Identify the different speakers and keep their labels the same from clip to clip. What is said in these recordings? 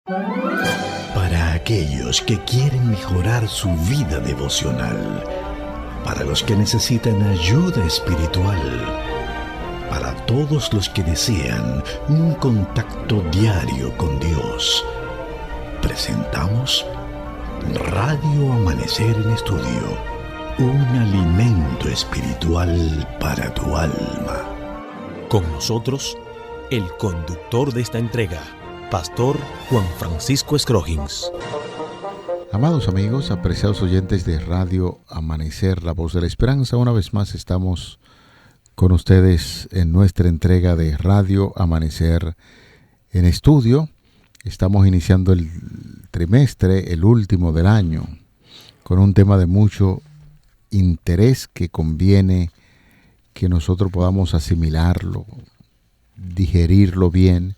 Speaker 1: Para aquellos que quieren mejorar su vida devocional, para los que necesitan ayuda espiritual, para todos los que desean un contacto diario con Dios, presentamos Radio Amanecer en Estudio, un alimento espiritual para tu alma.
Speaker 2: Con nosotros, el conductor de esta entrega, Pastor Juan Francisco Scroggins.
Speaker 3: Amados amigos, apreciados oyentes de Radio Amanecer, la voz de la esperanza, una vez más estamos con ustedes en nuestra entrega de Radio Amanecer en Estudio. Estamos iniciando el trimestre, el último del año, con un tema de mucho interés que conviene que nosotros podamos asimilarlo, digerirlo bien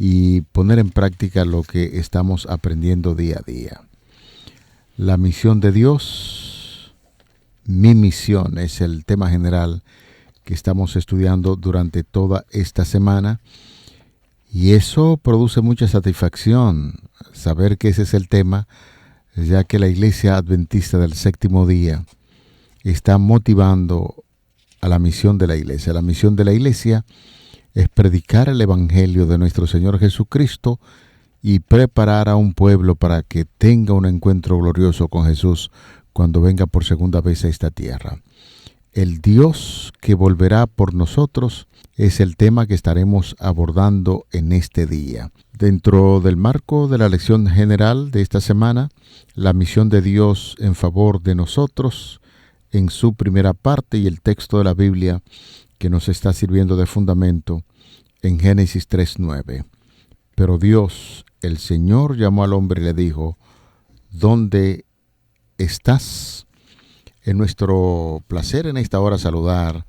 Speaker 3: y poner en práctica lo que estamos aprendiendo día a día. La misión de Dios, mi misión, es el tema general que estamos estudiando durante toda esta semana. Y eso produce mucha satisfacción, saber que ese es el tema, ya que la Iglesia Adventista del Séptimo Día está motivando a la misión de la Iglesia. La misión de la Iglesia es predicar el Evangelio de nuestro Señor Jesucristo y preparar a un pueblo para que tenga un encuentro glorioso con Jesús cuando venga por segunda vez a esta tierra. El Dios que volverá por nosotros es el tema que estaremos abordando en este día. Dentro del marco de la lección general de esta semana, la misión de Dios en favor de nosotros, en su primera parte y el texto de la Biblia que nos está sirviendo de fundamento en Génesis 3:9. Pero Dios, el Señor, llamó al hombre y le dijo: ¿dónde estás? Es nuestro placer en esta hora saludar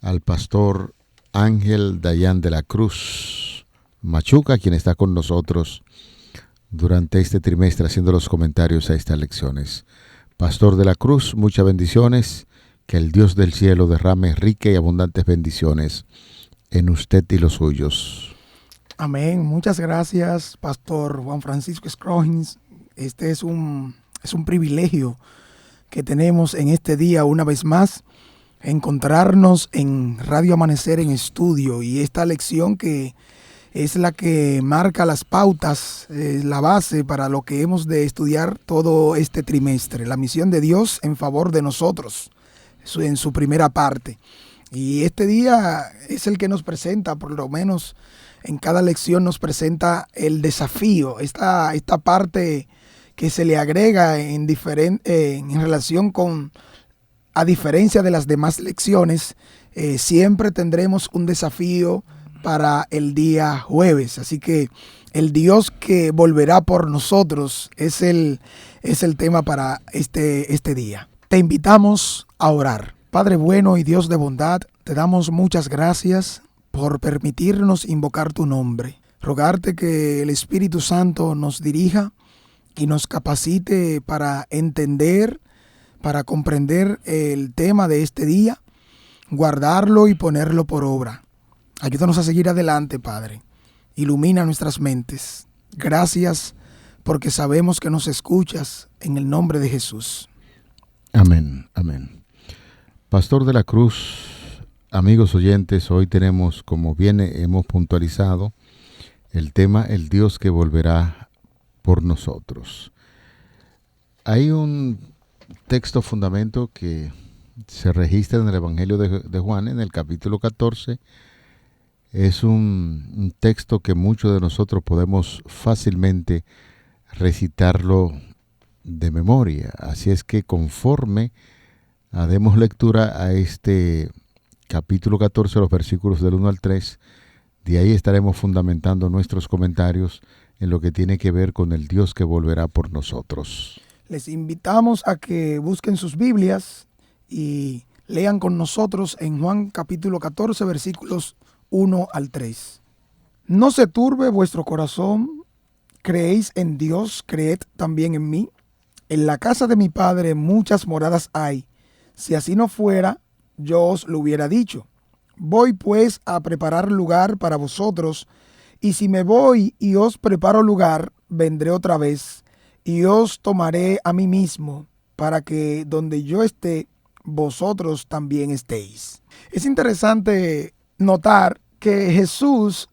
Speaker 3: al pastor Ángel Dayan de la Cruz Machuca, quien está con nosotros durante este trimestre haciendo los comentarios a estas lecciones. Pastor de la Cruz, muchas bendiciones. Que el Dios del cielo derrame ricas y abundantes bendiciones en usted y los suyos.
Speaker 4: Amén. Muchas gracias, Pastor Juan Francisco Scroggins. Este es un privilegio que tenemos en este día, una vez más, encontrarnos en Radio Amanecer en Estudio, y esta lección que es la que marca las pautas, la base para lo que hemos de estudiar todo este trimestre, la misión de Dios en favor de nosotros, en su primera parte. Y este día es el que nos presenta, por lo menos en cada lección nos presenta el desafío, esta parte que se le agrega en relación con, a diferencia de las demás lecciones, siempre tendremos un desafío para el día jueves. Así que el Dios que volverá por nosotros es el tema para este día. Te invitamos a orar. Padre bueno y Dios de bondad, te damos muchas gracias por permitirnos invocar tu nombre. Rogarte que el Espíritu Santo nos dirija y nos capacite para entender, para comprender el tema de este día, guardarlo y ponerlo por obra. Ayúdanos a seguir adelante, Padre. Ilumina nuestras mentes. Gracias porque sabemos que nos escuchas, en el nombre de Jesús.
Speaker 3: Amén, amén. Pastor de la Cruz, amigos oyentes, hoy tenemos, como bien hemos puntualizado, el tema El Dios que volverá por nosotros. Hay un texto fundamento que se registra en el Evangelio de Juan, en el capítulo 14. Es un texto que muchos de nosotros podemos fácilmente recitarlo de memoria. Así es que conforme demos lectura a este capítulo 14, los versículos del 1 al 3, de ahí estaremos fundamentando nuestros comentarios en lo que tiene que ver con el Dios que volverá por nosotros.
Speaker 4: Les invitamos a que busquen sus Biblias y lean con nosotros en Juan capítulo 14, versículos 1 al 3. No se turbe vuestro corazón, creéis en Dios, creed también en mí. En la casa de mi Padre muchas moradas hay. Si así no fuera, yo os lo hubiera dicho. Voy pues a preparar lugar para vosotros, Y si me voy y os preparo lugar, vendré otra vez y os tomaré a mí mismo, para que donde yo esté, vosotros también estéis. Es interesante notar que Jesús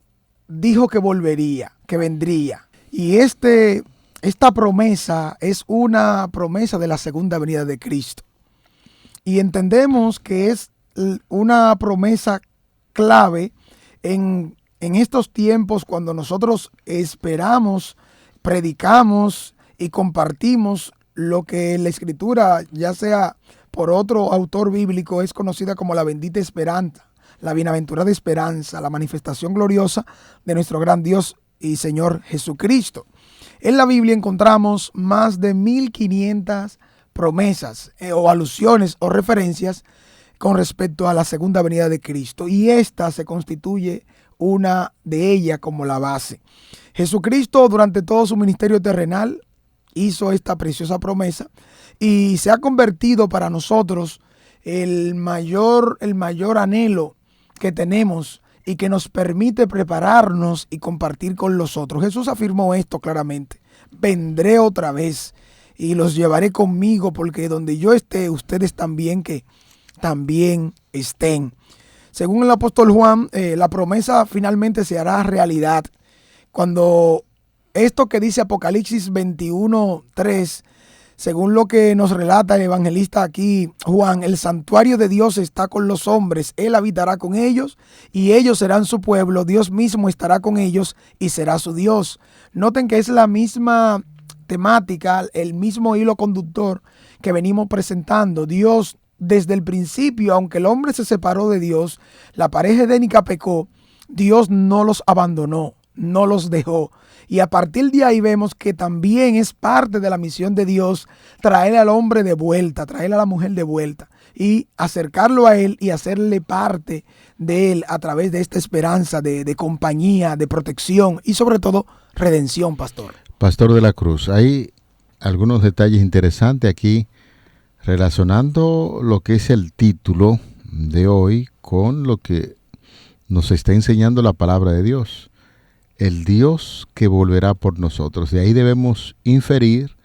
Speaker 4: dijo que volvería, que vendría. Y esta promesa es una promesa de la segunda venida de Cristo. Y entendemos que es una promesa clave en estos tiempos, cuando nosotros esperamos, predicamos y compartimos lo que la Escritura, ya sea por otro autor bíblico, es conocida como la bendita esperanza, la bienaventurada esperanza, la manifestación gloriosa de nuestro gran Dios y Señor Jesucristo. En la Biblia encontramos más de 1500 promesas o alusiones o referencias con respecto a la segunda venida de Cristo, y esta se constituye una de ellas como la base. Jesucristo, durante todo su ministerio terrenal, hizo esta preciosa promesa y se ha convertido para nosotros el mayor anhelo que tenemos y que nos permite prepararnos y compartir con los otros. Jesús afirmó esto claramente: vendré otra vez y los llevaré conmigo, porque donde yo esté, ustedes también estén. Según el apóstol Juan, la promesa finalmente se hará realidad cuando esto que dice Apocalipsis 21:3, según lo que nos relata el evangelista aquí Juan, el santuario de Dios está con los hombres, Él habitará con ellos y ellos serán su pueblo, Dios mismo estará con ellos y será su Dios. Noten que es la misma temática, el mismo hilo conductor que venimos presentando. Dios, desde el principio, aunque el hombre se separó de Dios, la pareja edénica pecó, Dios no los abandonó, no los dejó. Y a partir de ahí vemos que también es parte de la misión de Dios traer al hombre de vuelta, traer a la mujer de vuelta y acercarlo a Él y hacerle parte de Él a través de esta esperanza de compañía, de protección y sobre todo redención, pastor.
Speaker 3: Pastor de la Cruz, hay algunos detalles interesantes aquí relacionando lo que es el título de hoy con lo que nos está enseñando la palabra de Dios. El Dios que volverá por nosotros. De ahí debemos inferir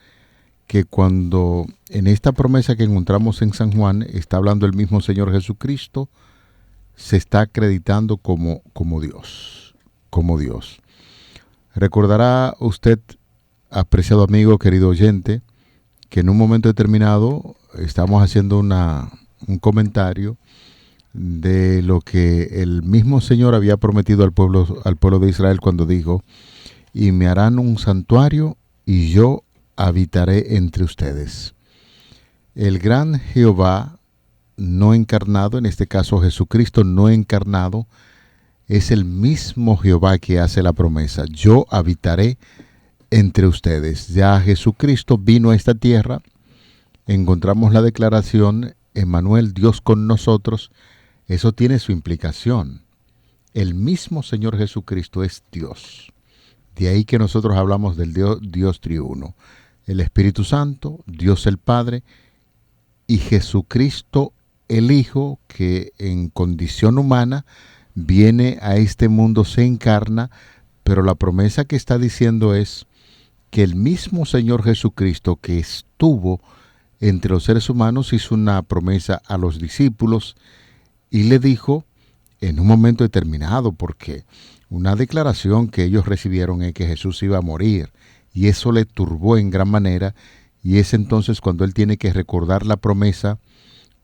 Speaker 3: que cuando en esta promesa que encontramos en San Juan está hablando el mismo Señor Jesucristo, se está acreditando como Dios. Recordará usted, apreciado amigo, querido oyente, que en un momento determinado estamos haciendo un comentario de lo que el mismo Señor había prometido al pueblo de Israel cuando dijo: y me harán un santuario y yo habitaré entre ustedes. El gran Jehová no encarnado, en este caso Jesucristo no encarnado, es el mismo Jehová que hace la promesa: yo habitaré entre ustedes. Ya Jesucristo vino a esta tierra, encontramos la declaración: Emmanuel, Dios con nosotros. Eso tiene su implicación. El mismo Señor Jesucristo es Dios. De ahí que nosotros hablamos del Dios triuno. El Espíritu Santo, Dios el Padre, y Jesucristo el Hijo, que en condición humana viene a este mundo, se encarna, pero la promesa que está diciendo es que el mismo Señor Jesucristo que estuvo entre los seres humanos hizo una promesa a los discípulos y le dijo en un momento determinado, porque una declaración que ellos recibieron es que Jesús iba a morir, y eso le turbó en gran manera, y es entonces cuando él tiene que recordar la promesa,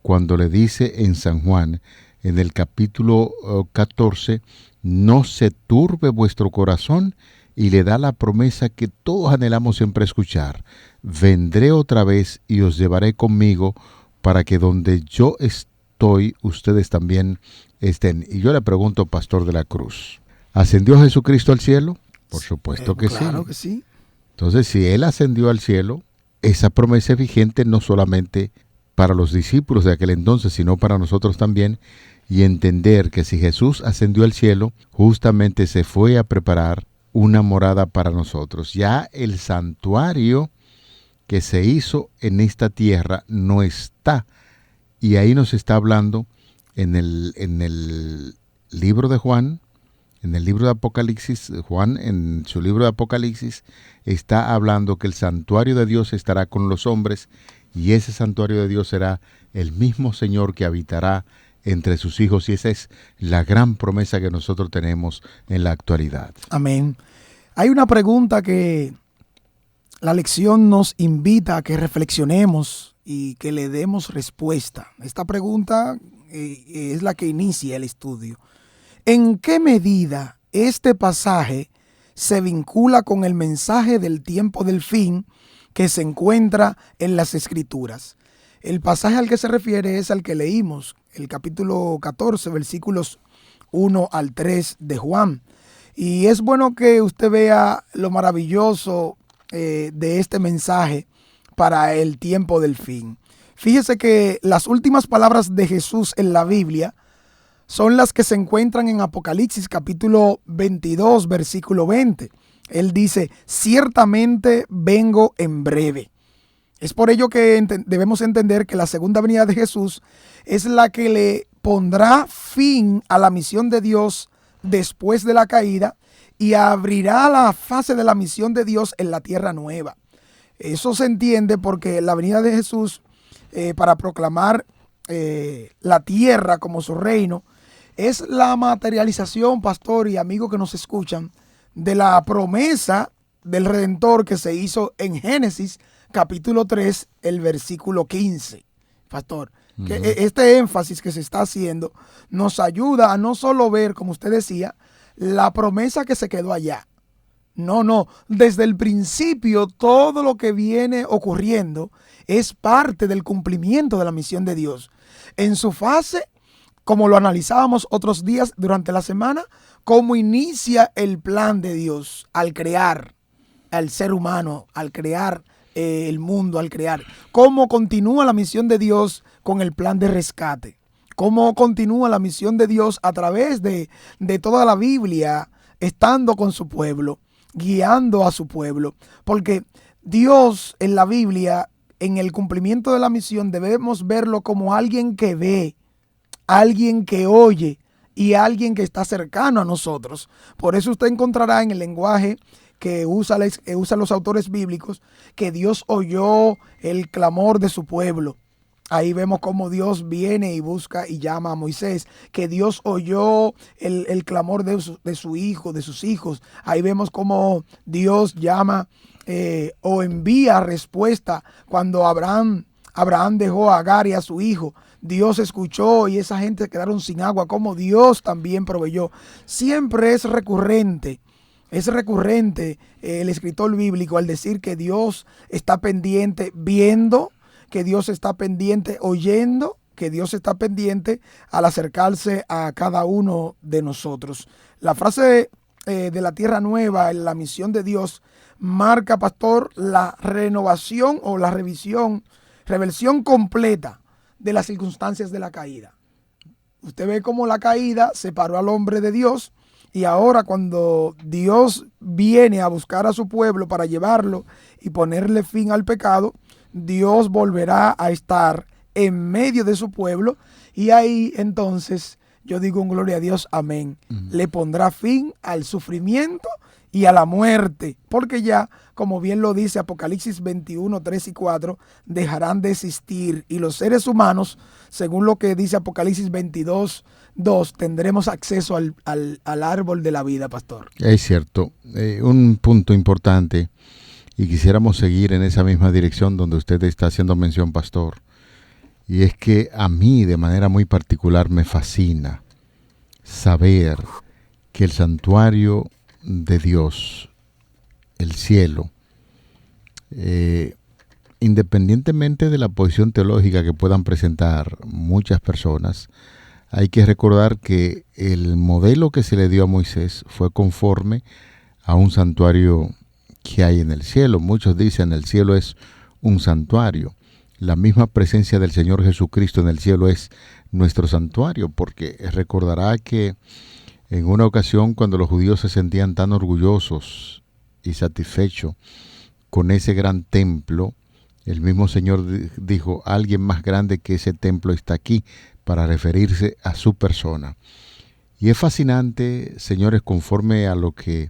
Speaker 3: cuando le dice en San Juan, en el capítulo 14, no se turbe vuestro corazón, y le da la promesa que todos anhelamos siempre escuchar: vendré otra vez y os llevaré conmigo, para que donde yo estoy, ustedes también estén. Y yo le pregunto, Pastor de la Cruz, ¿ascendió Jesucristo al cielo? Por supuesto que sí.
Speaker 4: Claro que sí.
Speaker 3: Entonces, si Él ascendió al cielo, esa promesa es vigente no solamente para los discípulos de aquel entonces, sino para nosotros también, y entender que si Jesús ascendió al cielo, justamente se fue a preparar una morada para nosotros. Ya el santuario que se hizo en esta tierra no está. Y ahí nos está hablando en el libro de Juan, En el libro de Apocalipsis, Juan, en su libro de Apocalipsis, está hablando que el santuario de Dios estará con los hombres, y ese santuario de Dios será el mismo Señor que habitará entre sus hijos, y esa es la gran promesa que nosotros tenemos en la actualidad.
Speaker 4: Amén. Hay una pregunta que la lección nos invita a que reflexionemos y que le demos respuesta. Esta pregunta es la que inicia el estudio. ¿En qué medida este pasaje se vincula con el mensaje del tiempo del fin que se encuentra en las Escrituras? El pasaje al que se refiere es al que leímos, el capítulo 14, versículos 1 al 3 de Juan. Y es bueno que usted vea lo maravilloso de este mensaje para el tiempo del fin. Fíjese que las últimas palabras de Jesús en la Biblia son las que se encuentran en Apocalipsis capítulo 22, versículo 20. Él dice, ciertamente vengo en breve. Es por ello que debemos entender que la segunda venida de Jesús es la que le pondrá fin a la misión de Dios después de la caída y abrirá la fase de la misión de Dios en la tierra nueva. Eso se entiende porque la venida de Jesús para proclamar la tierra como su reino es la materialización, pastor y amigo que nos escuchan, de la promesa del Redentor que se hizo en Génesis capítulo 3, el versículo 15. Pastor, que este énfasis que se está haciendo nos ayuda a no solo ver, como usted decía, la promesa que se quedó allá. No, desde el principio todo lo que viene ocurriendo es parte del cumplimiento de la misión de Dios. En su fase, como lo analizábamos otros días durante la semana, cómo inicia el plan de Dios al crear al ser humano, al crear el mundo, al crear. Cómo continúa la misión de Dios con el plan de rescate. Cómo continúa la misión de Dios a través de toda la Biblia, estando con su pueblo, guiando a su pueblo. Porque Dios en la Biblia, en el cumplimiento de la misión, debemos verlo como alguien que ve, alguien que oye y alguien que está cercano a nosotros. Por eso usted encontrará en el lenguaje que usan los autores bíblicos que Dios oyó el clamor de su pueblo. Ahí vemos cómo Dios viene y busca y llama a Moisés, que Dios oyó el clamor de su hijo, de sus hijos. Ahí vemos cómo Dios llama o envía respuesta cuando Abraham dejó a Agar y a su hijo. Dios escuchó y esa gente quedaron sin agua, como Dios también proveyó. Siempre es recurrente el escritor bíblico al decir que Dios está pendiente viendo, que Dios está pendiente oyendo, que Dios está pendiente al acercarse a cada uno de nosotros. La frase de la tierra nueva en la misión de Dios marca, pastor, la renovación o la reversión completa de las circunstancias de la caída. Usted ve cómo la caída separó al hombre de Dios, y ahora cuando Dios viene a buscar a su pueblo para llevarlo y ponerle fin al pecado, Dios volverá a estar en medio de su pueblo, y ahí entonces yo digo en gloria a Dios, amén. Le pondrá fin al sufrimiento y a la muerte, porque ya, como bien lo dice Apocalipsis 21, 3 y 4, dejarán de existir, y los seres humanos, según lo que dice Apocalipsis 22, 2, tendremos acceso al árbol de la vida, pastor.
Speaker 3: Es cierto, un punto importante, y quisiéramos seguir en esa misma dirección donde usted está haciendo mención, pastor, y es que a mí de manera muy particular me fascina saber que el santuario de Dios, el cielo, independientemente de la posición teológica que puedan presentar muchas personas, hay que recordar que el modelo que se le dio a Moisés fue conforme a un santuario que hay en el cielo. Muchos dicen el cielo es un santuario. La misma presencia del Señor Jesucristo en el cielo es nuestro santuario, porque recordará que en una ocasión, cuando los judíos se sentían tan orgullosos y satisfechos con ese gran templo, el mismo Señor dijo, alguien más grande que ese templo está aquí, para referirse a su persona. Y es fascinante, señores, conforme a lo que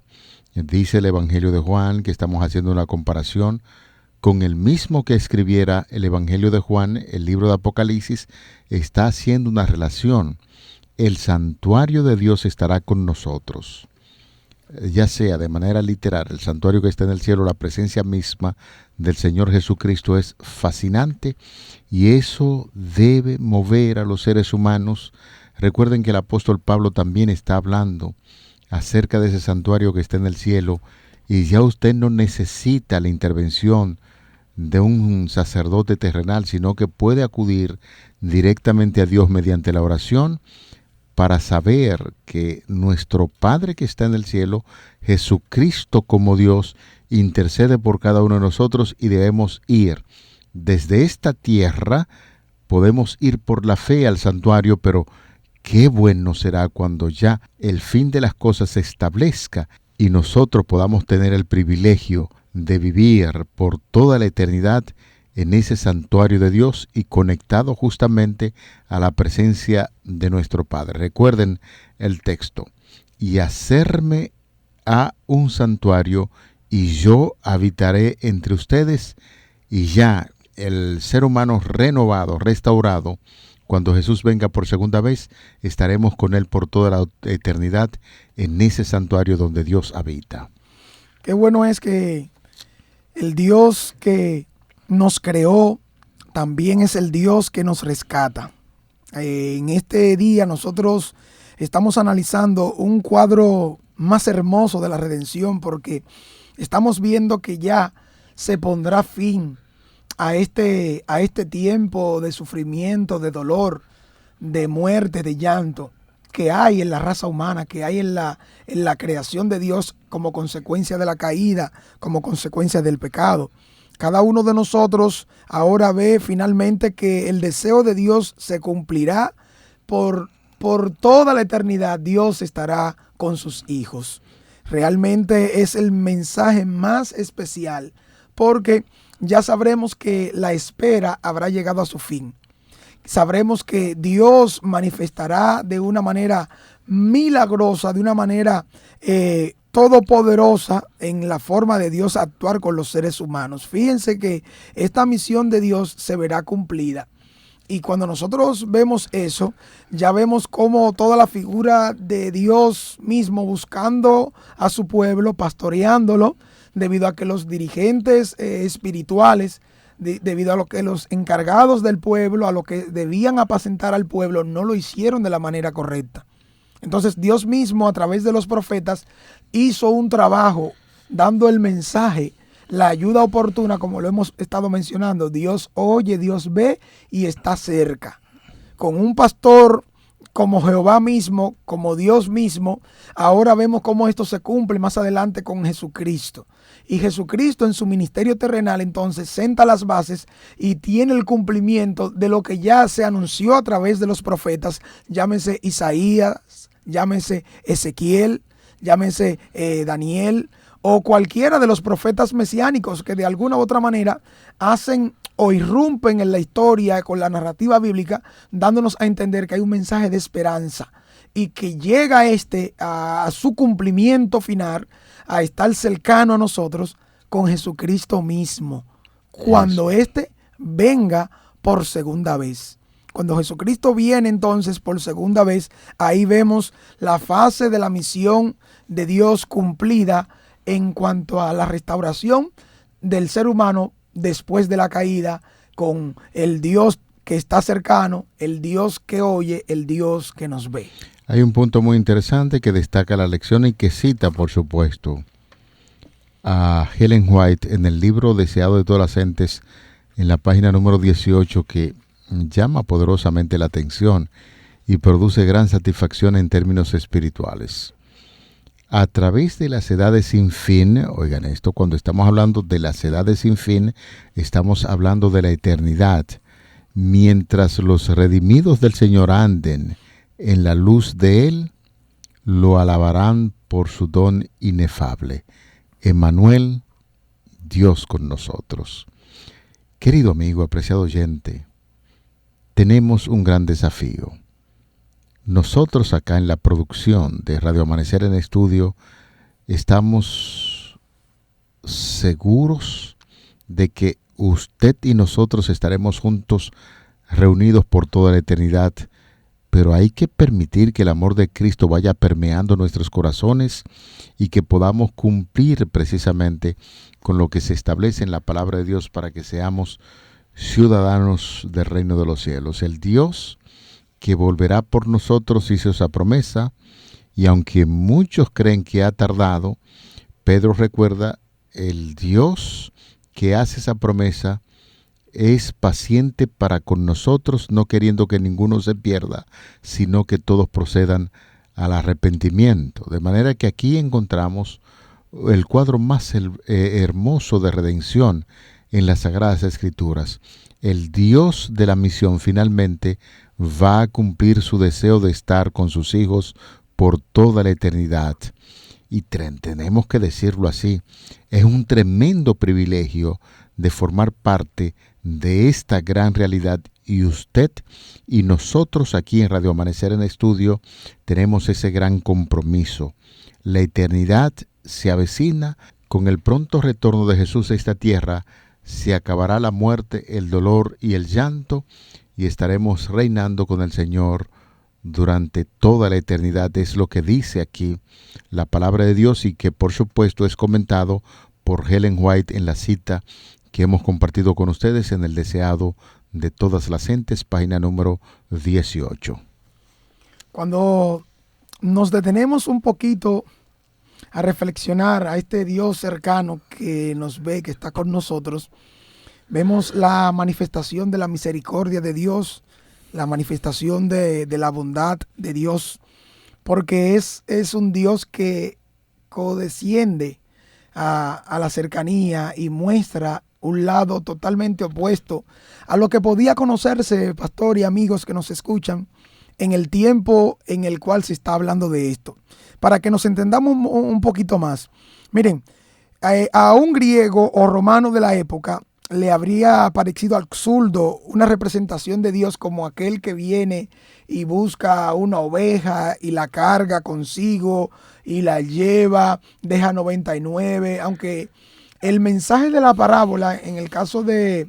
Speaker 3: dice el Evangelio de Juan, que estamos haciendo una comparación con el mismo que escribiera el Evangelio de Juan, el libro de Apocalipsis, está haciendo una relación. El santuario de Dios estará con nosotros, ya sea de manera literal, el santuario que está en el cielo, la presencia misma del Señor Jesucristo es fascinante y eso debe mover a los seres humanos. Recuerden que el apóstol Pablo también está hablando acerca de ese santuario que está en el cielo y ya usted no necesita la intervención de un sacerdote terrenal, sino que puede acudir directamente a Dios mediante la oración para saber que nuestro Padre que está en el cielo, Jesucristo como Dios, intercede por cada uno de nosotros y debemos ir desde esta tierra, podemos ir por la fe al santuario, pero qué bueno será cuando ya el fin de las cosas se establezca y nosotros podamos tener el privilegio de vivir por toda la eternidad en ese santuario de Dios y conectado justamente a la presencia de nuestro Padre. Recuerden el texto: y hacerme a un santuario y yo habitaré entre ustedes. Y ya el ser humano renovado, restaurado, cuando Jesús venga por segunda vez, estaremos con Él por toda la eternidad en ese santuario donde Dios habita.
Speaker 4: Qué bueno es que el Dios que nos creó también es el Dios que nos rescata. En este día nosotros estamos analizando un cuadro más hermoso de la redención, porque estamos viendo que ya se pondrá fin a este tiempo de sufrimiento, de dolor, de muerte, de llanto que hay en la raza humana, que hay en la creación de Dios como consecuencia de la caída, como consecuencia del pecado. Cada uno de nosotros ahora ve finalmente que el deseo de Dios se cumplirá por toda la eternidad. Dios estará con sus hijos. Realmente es el mensaje más especial, porque ya sabremos que la espera habrá llegado a su fin. Sabremos que Dios manifestará de una manera milagrosa, de una manera todopoderosa en la forma de Dios actuar con los seres humanos. Fíjense que esta misión de Dios se verá cumplida. Y cuando nosotros vemos eso, ya vemos cómo toda la figura de Dios mismo buscando a su pueblo, pastoreándolo, debido a que los dirigentes espirituales, debido a lo que los encargados del pueblo, a lo que debían apacentar al pueblo, no lo hicieron de la manera correcta. Entonces Dios mismo, a través de los profetas, hizo un trabajo dando el mensaje, la ayuda oportuna, como lo hemos estado mencionando. Dios oye, Dios ve y está cerca. Con un pastor como Jehová mismo, como Dios mismo, ahora vemos cómo esto se cumple más adelante con Jesucristo. Y Jesucristo en su ministerio terrenal entonces senta las bases y tiene el cumplimiento de lo que ya se anunció a través de los profetas, llámese Isaías, llámese Ezequiel, llámese Daniel, o cualquiera de los profetas mesiánicos que de alguna u otra manera hacen o irrumpen en la historia con la narrativa bíblica, dándonos a entender que hay un mensaje de esperanza y que llega a su cumplimiento final, a estar cercano a nosotros con Jesucristo mismo, cuando venga por segunda vez. Cuando Jesucristo viene entonces por segunda vez, ahí vemos la fase de la misión de Dios cumplida en cuanto a la restauración del ser humano después de la caída, con el Dios que está cercano, el Dios que oye, el Dios que nos ve.
Speaker 3: Hay un punto muy interesante que destaca la lección y que cita, por supuesto, a Ellen White en el libro Deseado de todas las gentes, en la página número 18, que llama poderosamente la atención y produce gran satisfacción en términos espirituales. A través de las edades sin fin, oigan esto, cuando estamos hablando de las edades sin fin, estamos hablando de la eternidad. Mientras los redimidos del Señor anden en la luz de Él, lo alabarán por su don inefable. Emmanuel, Dios con nosotros. Querido amigo, apreciado oyente, tenemos un gran desafío. nosotros acá en la producción de Radio Amanecer en Estudio estamos seguros de que usted y nosotros estaremos juntos, reunidos por toda la eternidad, pero hay que permitir que el amor de Cristo vaya permeando nuestros corazones y que podamos cumplir precisamente con lo que se establece en la palabra de Dios para que seamos ciudadanos del reino de los cielos. El Dios que volverá por nosotros hizo esa promesa, y aunque muchos creen que ha tardado, Pedro recuerda, el Dios que hace esa promesa es paciente para con nosotros, no queriendo que ninguno se pierda, sino que todos procedan al arrepentimiento. De manera que aquí encontramos el cuadro más hermoso de redención en las Sagradas Escrituras. El Dios de la misión finalmente va a cumplir su deseo de estar con sus hijos por toda la eternidad. Y tenemos que decirlo así, es un tremendo privilegio de formar parte de esta gran realidad, y usted y nosotros aquí en Radio Amanecer en Estudio tenemos ese gran compromiso. La eternidad se avecina. Con el pronto retorno de Jesús a esta tierra se acabará la muerte, el dolor y el llanto, y estaremos reinando con el Señor durante toda la eternidad. Es lo que dice aquí la palabra de Dios, y que por supuesto es comentado por Ellen White en la cita que hemos compartido con ustedes en el Deseado de todas las gentes, página número 18.
Speaker 4: Cuando nos detenemos un poquito a reflexionar a este Dios cercano que nos ve, que está con nosotros, vemos la manifestación de la misericordia de Dios, la manifestación de la bondad de Dios, porque es un Dios que codesciende a la cercanía y muestra un lado totalmente opuesto a lo que podía conocerse, pastor y amigos que nos escuchan, en el tiempo en el cual se está hablando de esto. Para que nos entendamos un poquito más. Miren, a un griego o romano de la época le habría parecido absurdo una representación de Dios como aquel que viene y busca una oveja y la carga consigo y la lleva, deja 99, aunque el mensaje de la parábola, en el caso de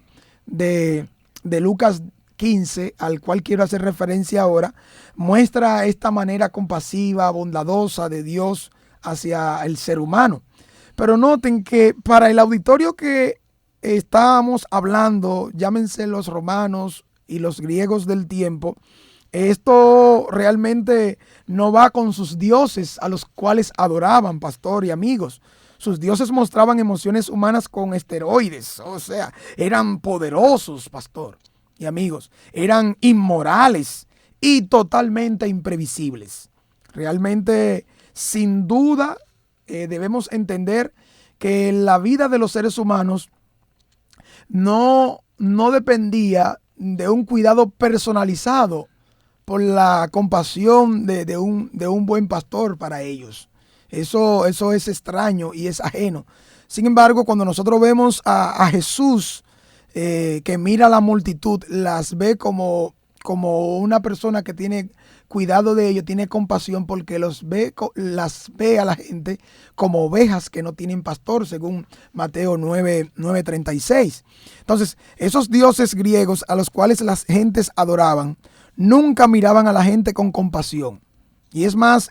Speaker 4: Lucas 15, al cual quiero hacer referencia ahora, muestra esta manera compasiva, bondadosa de Dios hacia el ser humano. Pero noten que para el auditorio que estábamos hablando, llámense los romanos y los griegos del tiempo, esto realmente no va con sus dioses a los cuales adoraban, pastor y amigos. Sus dioses mostraban emociones humanas con esteroides, o sea, eran poderosos, pastor y amigos, eran inmorales y totalmente imprevisibles. Realmente, sin duda, debemos entender que la vida de los seres humanos no dependía de un cuidado personalizado por la compasión de un buen pastor para ellos. Eso es extraño y es ajeno. Sin embargo, cuando nosotros vemos a Jesús, que mira a la multitud, las ve como una persona que tiene cuidado de ellos, tiene compasión, porque las ve a la gente como ovejas que no tienen pastor, según Mateo 9:36. Entonces, esos dioses griegos a los cuales las gentes adoraban, nunca miraban a la gente con compasión. Y es más,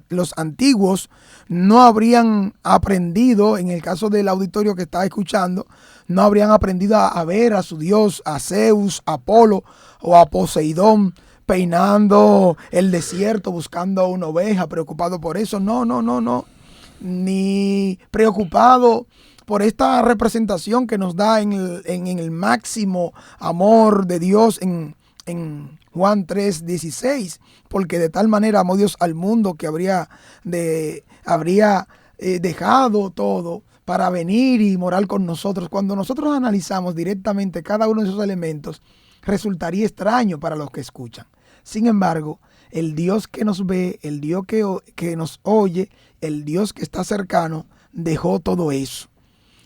Speaker 4: los antiguos no habrían aprendido, en el caso del auditorio que está escuchando, no habrían aprendido a ver a su Dios, a Zeus, a Apolo o a Poseidón, peinando el desierto, buscando una oveja, preocupado por eso. No. Ni preocupado por esta representación que nos da en el máximo amor de Dios en Juan 3:16, porque de tal manera amó Dios al mundo que habría dejado todo para venir y morar con nosotros. Cuando nosotros analizamos directamente cada uno de esos elementos, resultaría extraño para los que escuchan. Sin embargo, el Dios que nos ve, el Dios que nos oye, el Dios que está cercano, dejó todo eso.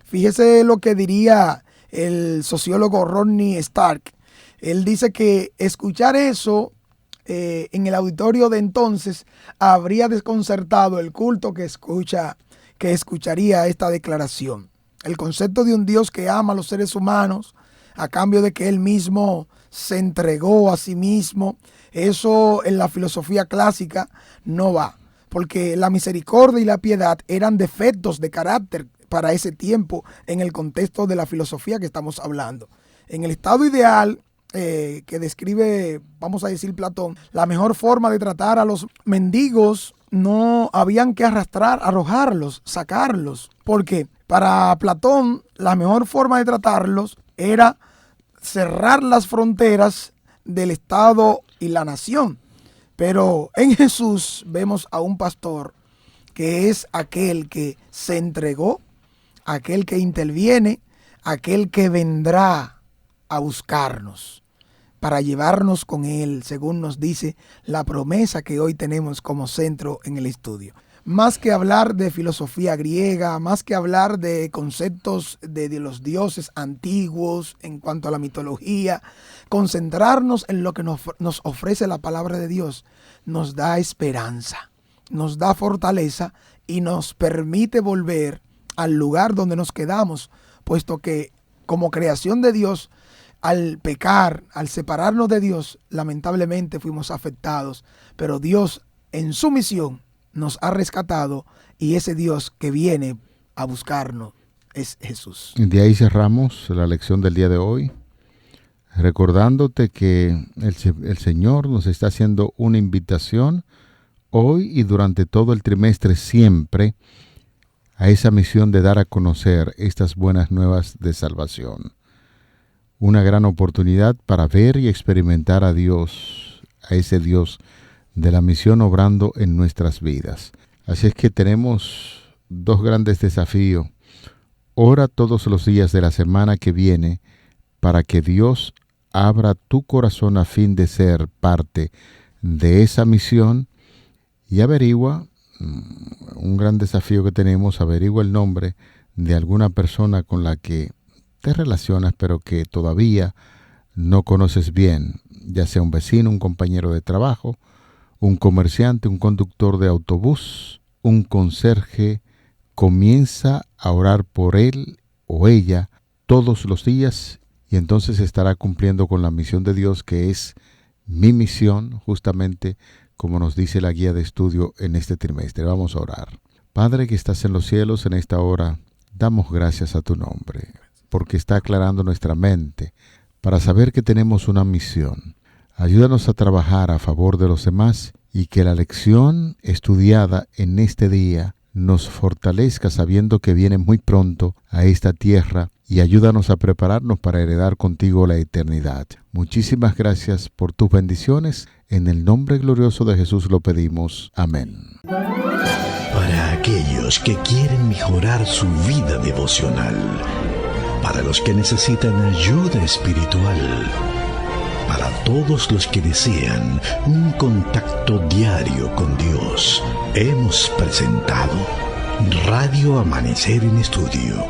Speaker 4: Fíjese lo que diría el sociólogo Rodney Stark. Él dice que escuchar eso en el auditorio de entonces habría desconcertado el culto que escucharía esta declaración. El concepto de un Dios que ama a los seres humanos a cambio de que Él mismo se entregó a sí mismo, eso en la filosofía clásica no va, porque la misericordia y la piedad eran defectos de carácter para ese tiempo en el contexto de la filosofía que estamos hablando. En el estado ideal que describe, vamos a decir, Platón, la mejor forma de tratar a los mendigos no habían que arrojarlos, sacarlos, porque para Platón la mejor forma de tratarlos era cerrar las fronteras del Estado y la nación. Pero en Jesús vemos a un pastor que es aquel que se entregó, aquel que interviene, aquel que vendrá a buscarnos para llevarnos con Él, según nos dice la promesa que hoy tenemos como centro en el estudio. Más que hablar de filosofía griega, más que hablar de conceptos de los dioses antiguos en cuanto a la mitología, concentrarnos en lo que nos ofrece la palabra de Dios nos da esperanza, nos da fortaleza y nos permite volver al lugar donde nos quedamos, puesto que como creación de Dios, al pecar, al separarnos de Dios, lamentablemente fuimos afectados, pero Dios en su misión nos ha rescatado y ese Dios que viene a buscarnos es Jesús.
Speaker 3: De ahí cerramos la lección del día de hoy, recordándote que el Señor nos está haciendo una invitación hoy y durante todo el trimestre siempre a esa misión de dar a conocer estas buenas nuevas de salvación. Una gran oportunidad para ver y experimentar a Dios, a ese Dios de la misión obrando en nuestras vidas. Así es que tenemos dos grandes desafíos. Ora todos los días de la semana que viene para que Dios abra tu corazón a fin de ser parte de esa misión y averigua, un gran desafío que tenemos, averigua el nombre de alguna persona con la que te relacionas pero que todavía no conoces bien, ya sea un vecino, un compañero de trabajo, un comerciante, un conductor de autobús, un conserje. Comienza a orar por él o ella todos los días y entonces estará cumpliendo con la misión de Dios, que es mi misión, justamente como nos dice la guía de estudio en este trimestre. Vamos a orar. Padre que estás en los cielos, en esta hora damos gracias a tu nombre, porque está aclarando nuestra mente para saber que tenemos una misión. Ayúdanos a trabajar a favor de los demás y que la lección estudiada en este día nos fortalezca sabiendo que viene muy pronto a esta tierra y ayúdanos a prepararnos para heredar contigo la eternidad. Muchísimas gracias por tus bendiciones. En el nombre glorioso de Jesús lo pedimos. Amén.
Speaker 1: Para aquellos que quieren mejorar su vida devocional, para los que necesitan ayuda espiritual, para todos los que desean un contacto diario con Dios, hemos presentado Radio Amanecer en Estudio,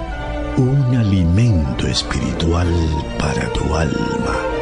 Speaker 1: un alimento espiritual para tu alma.